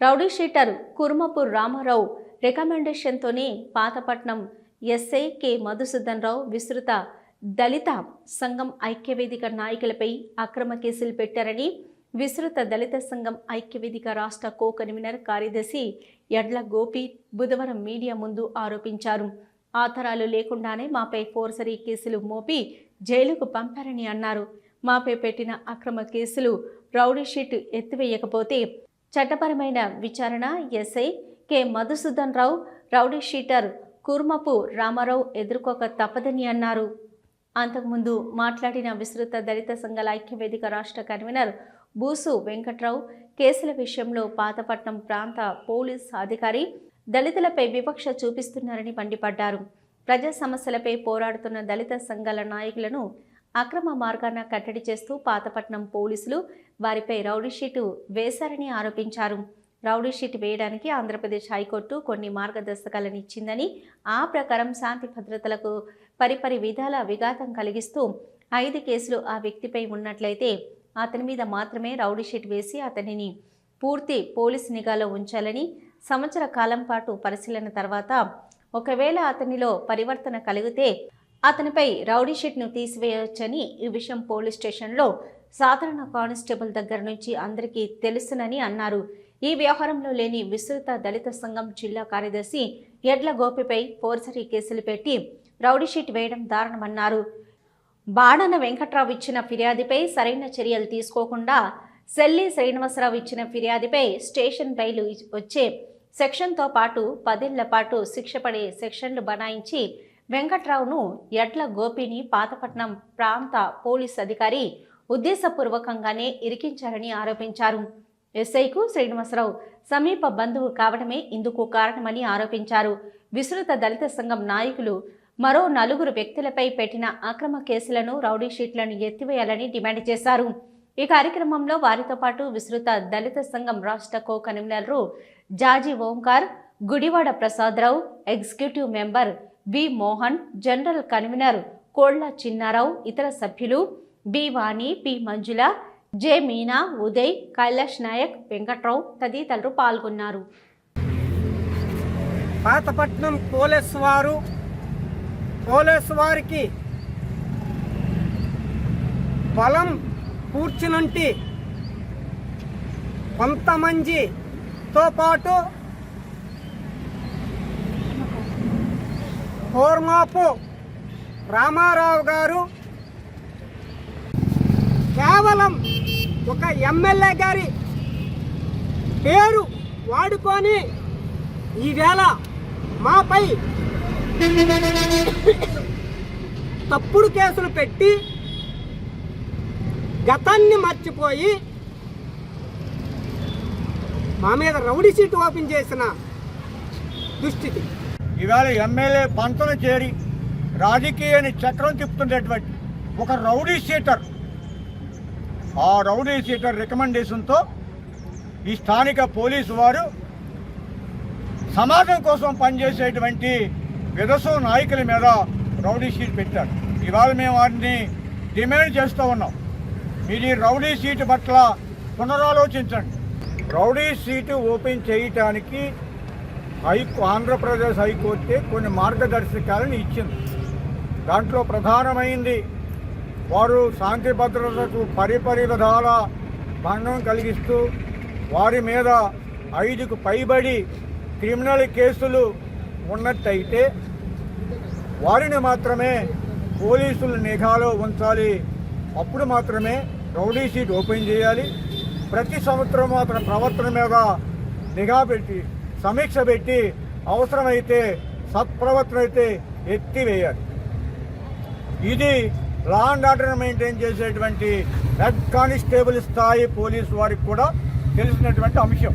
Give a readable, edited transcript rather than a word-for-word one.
Rowdy sheeter Kurmapu Ramarao రికమెండేషన్తోనే Pathapatnam SI K Madhusudan Rao Vistrutha Dalitha సంఘం ఐక్యవేదిక నాయకులపై అక్రమ కేసులు పెట్టారని విస్తృత దళిత సంఘం ఐక్యవేదిక రాష్ట్ర కో కన్వీనర్ కార్యదర్శి యడ్ల గోపి బుధవారం మీడియా ముందు ఆరోపించారు. ఆధారాలు లేకుండానే మాపై ఫోర్జరీ కేసులు మోపి జైలుకు పంపారని అన్నారు. మాపై పెట్టిన అక్రమ కేసులు రౌడీ షీట్ ఎత్తివేయకపోతే చట్టపరమైన విచారణ ఎస్ఐ కె మధుసూదన్ రావు రౌడీ షీటర్ కుర్మపు రామారావు ఎదుర్కోక తప్పదని అన్నారు. అంతకుముందు మాట్లాడిన విస్తృత దళిత సంఘాల ఐక్యవేదిక రాష్ట్ర కన్వీనర్ బూసు వెంకట్రావు కేసుల విషయంలో పాతపట్నం ప్రాంత పోలీస్ అధికారి దళితులపై వివక్ష చూపిస్తున్నారని మండిపడ్డారు. ప్రజా సమస్యలపై పోరాడుతున్న దళిత సంఘాల నాయకులను అక్రమ మార్గాన కట్టడి చేస్తూ పాతపట్నం పోలీసులు వారిపై రౌడీ షీటు వేశారని ఆరోపించారు. రౌడీ షీట్ వేయడానికి ఆంధ్రప్రదేశ్ హైకోర్టు కొన్ని మార్గదర్శకాలను ఇచ్చిందని, ఆ ప్రకారం శాంతి భద్రతలకు పరిపరి విధాల విఘాతం కలిగిస్తూ 5 కేసులు ఆ వ్యక్తిపై ఉన్నట్లయితే అతని మీద మాత్రమే రౌడీ షీట్ వేసి అతనిని పూర్తి పోలీసు నిఘాలో ఉంచాలని, సంవత్సర కాలం పాటు పరిశీలన తర్వాత ఒకవేళ అతనిలో పరివర్తన కలిగితే అతనిపై రౌడీ షీట్ను తీసివేయవచ్చని ఈ విషయం పోలీస్ స్టేషన్లో సాధారణ కానిస్టేబుల్ దగ్గర నుంచి అందరికీ తెలుసునని అన్నారు. ఈ వ్యవహారంలో లేని విస్తృత దళిత సంఘం జిల్లా కార్యదర్శి యడ్ల గోపిపై ఫోర్జరీ కేసులు పెట్టి రౌడీ షీట్ వేయడం దారుణమన్నారు. బాణన వెంకట్రావు ఇచ్చిన ఫిర్యాదుపై సరైన చర్యలు తీసుకోకుండా సెల్లి శ్రీనివాసరావు ఇచ్చిన ఫిర్యాదుపై స్టేషన్ బెయిల్ వచ్చే సెక్షన్తో పాటు 10 ఏళ్ల పాటు శిక్ష పడే సెక్షన్లు బనాయించి వెంకట్రావును యడ్ల గోపిని పాతపట్నం ప్రాంత పోలీస్ అధికారి ఉద్దేశపూర్వకంగానే ఇరికించారని ఆరోపించారు. ఎస్ఐకు శ్రీనివాసరావు సమీప బంధువు కావడమే ఇందుకు కారణమని ఆరోపించారు. విస్తృత దళిత సంఘం నాయకులు మరో 4 వ్యక్తులపై పెట్టిన అక్రమ కేసులను రౌడీ షీట్లను ఎత్తివేయాలని డిమాండ్ చేశారు. ఈ కార్యక్రమంలో వారితో పాటు విస్తృత దళిత సంఘం రాష్ట్ర co convener Jaji Omkar, Gudivada Prasadarao, executive member B Mohan, general convener Kolla Chinnarao, ఇతర సభ్యులు B Vani, P Manjula, J Meena, Uday, Kailash Nayak, Venkatrao తదితరులు పాల్గొన్నారు. పాతపట్నం పోలీసు వారికి బలం కూర్చునంటి కొంతమందితో పాటు కుర్మపు రామారావు గారు కేవలం ఒక ఎమ్మెల్యే గారి పేరు వాడుకొని ఈవేళ మాపై తప్పుడు కేసులు పెట్టి గతాన్ని మర్చిపోయి మా మీద రౌడీ షీట్ ఓపెన్ చేసిన దుస్థితి. ఇవాళ ఎమ్మెల్యే పంతను చేరి రాజకీయాన్ని చక్రం తిప్పుతున్నటువంటి ఒక రౌడీ షీటర్, ఆ రౌడీ షీటర్ రికమెండేషన్తో ఈ స్థానిక పోలీసు వారు సమాజం కోసం పనిచేసేటువంటి విదసో నాయకుల మీద రౌడీ షీట్ పెట్టారు. ఇవాళ మేము వారిని డిమాండ్ చేస్తూ ఉన్నాం, మీరు ఈ రౌడీ షీట్ పట్ల పునరాలోచించండి. రౌడీ షీటు ఓపెన్ చేయటానికి ఆంధ్రప్రదేశ్ హైకోర్టే కొన్ని మార్గదర్శకాలను ఇచ్చింది. దాంట్లో ప్రధానమైంది వారు శాంతి భద్రతకు పరిపరి విధాల భంగం కలిగిస్తూ వారి మీద 5కు పైబడి క్రిమినల్ కేసులు ఉన్నట్టయితే వారిని మాత్రమే పోలీసుల నిఘాలో ఉంచాలి. అప్పుడు మాత్రమే రౌడీ షీట్ ఓపెన్ చేయాలి. ప్రతి సంవత్సరం మాత్రం ప్రవర్తన మీద నిఘా పెట్టి సమీక్ష పెట్టి అవసరమైతే సత్ప్రవర్తన అయితే ఎత్తివేయాలి. ఇది లా అండ్ ఆర్డర్ మెయింటైన్ చేసేటువంటి హెడ్ కానిస్టేబుల్ స్థాయి పోలీసు వారికి కూడా తెలిసినటువంటి అంశం.